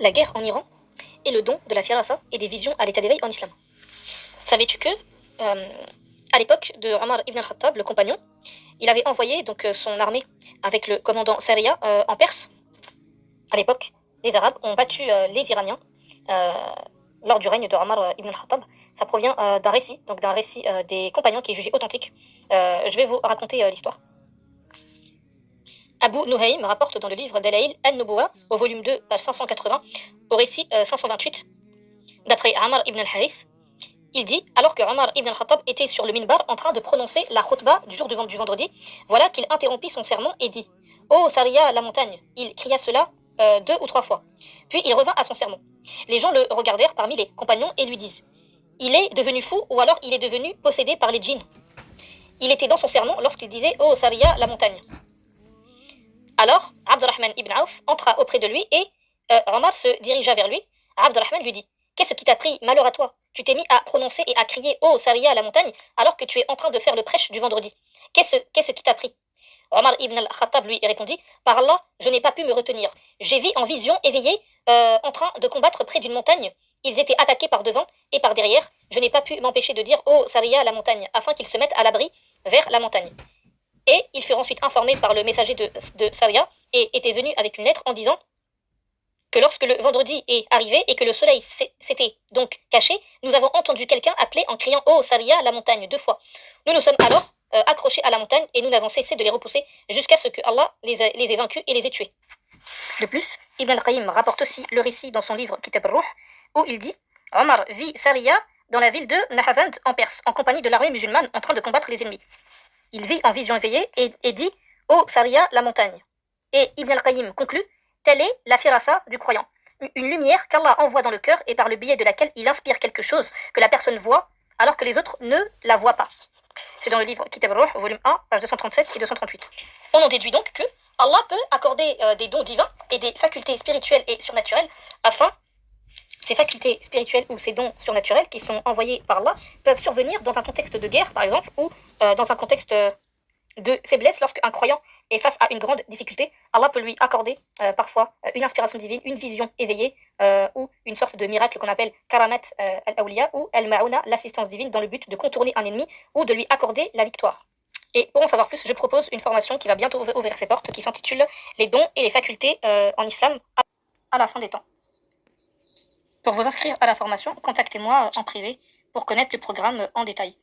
la guerre en Iran et le don de la firasa et des visions à l'état d'éveil en islam. Savais-tu que, à l'époque de Omar ibn al-Khattab, le compagnon, il avait envoyé donc son armée avec le commandant Sariya en Perse. À l'époque, les Arabes ont battu les Iraniens euh, lors du règne de Omar ibn al-Khattab. Ça provient d'un récit, donc d'un récit des compagnons qui est jugé authentique. Je vais vous raconter l'histoire. Abu Nuhaym rapporte dans le livre Dalaïl al-Nubuwa, au volume 2, page 580, au récit 528, d'après Amr ibn al-Harith, il dit, alors que Omar ibn al-Khattab était sur le minbar en train de prononcer la khutbah du jour du vendredi, voilà qu'il interrompit son sermon et dit « Oh Sariya, la montagne !» Il cria cela 2 ou 3 fois. Puis il revint à son sermon. Les gens le regardèrent parmi les compagnons et lui disent « Il est devenu fou ou alors il est devenu possédé par les djinns. » Il était dans son sermon lorsqu'il disait « Oh Sariya, la montagne !» Alors, Abdurrahman ibn Auf entra auprès de lui et Omar se dirigea vers lui. Abdurrahman lui dit « Qu'est-ce qui t'a pris? Malheur à toi. Tu t'es mis à prononcer et à crier « Oh Sariya, la montagne !» alors que tu es en train de faire le prêche du vendredi. Qu'est-ce qui t'a pris? Omar ibn al-Khattab lui répondit « Par Allah, je n'ai pas pu me retenir. J'ai vu en vision éveillée en train de combattre près d'une montagne. Ils étaient attaqués par devant et par derrière. Je n'ai pas pu m'empêcher de dire « Oh Sariya, la montagne !» afin qu'ils se mettent à l'abri vers la montagne. Et ils furent ensuite informés par le messager de Sariya et étaient venus avec une lettre en disant que lorsque le vendredi est arrivé et que le soleil s'était donc caché, nous avons entendu quelqu'un appeler en criant « Oh Sariya, la montagne !» 2 fois. Nous nous sommes alors accrochés à la montagne et nous n'avons cessé de les repousser jusqu'à ce que Allah les ait vaincus et les ait tués. De plus, Ibn al-Qayyim rapporte aussi le récit dans son livre Kitab al-Ruh où il dit « Omar vit Sariya dans la ville de Nahavand en Perse en compagnie de l'armée musulmane en train de combattre les ennemis. Il vit en vision éveillée et dit « Oh Sariya, la montagne !» Et Ibn al-Qayyim conclut « Telle est la firasa du croyant, une lumière qu'Allah envoie dans le cœur et par le biais de laquelle il inspire quelque chose que la personne voit alors que les autres ne la voient pas. » C'est dans le livre Kitab al-Ruh, volume 1, pages 237 et 238. On en déduit donc que Allah peut accorder des dons divins et des facultés spirituelles et surnaturelles afin ces facultés spirituelles ou ces dons surnaturels qui sont envoyés par Allah peuvent survenir dans un contexte de guerre, par exemple, ou dans un contexte de faiblesse, lorsqu'un croyant est face à une grande difficulté. Allah peut lui accorder parfois une inspiration divine, une vision éveillée, ou une sorte de miracle qu'on appelle karamat al-awliya ou al-ma'una, l'assistance divine dans le but de contourner un ennemi ou de lui accorder la victoire. Et pour en savoir plus, je propose une formation qui va bientôt ouvrir ses portes, qui s'intitule « Les dons et les facultés en islam à la fin des temps ». Pour vous inscrire à la formation, contactez-moi en privé pour connaître le programme en détail.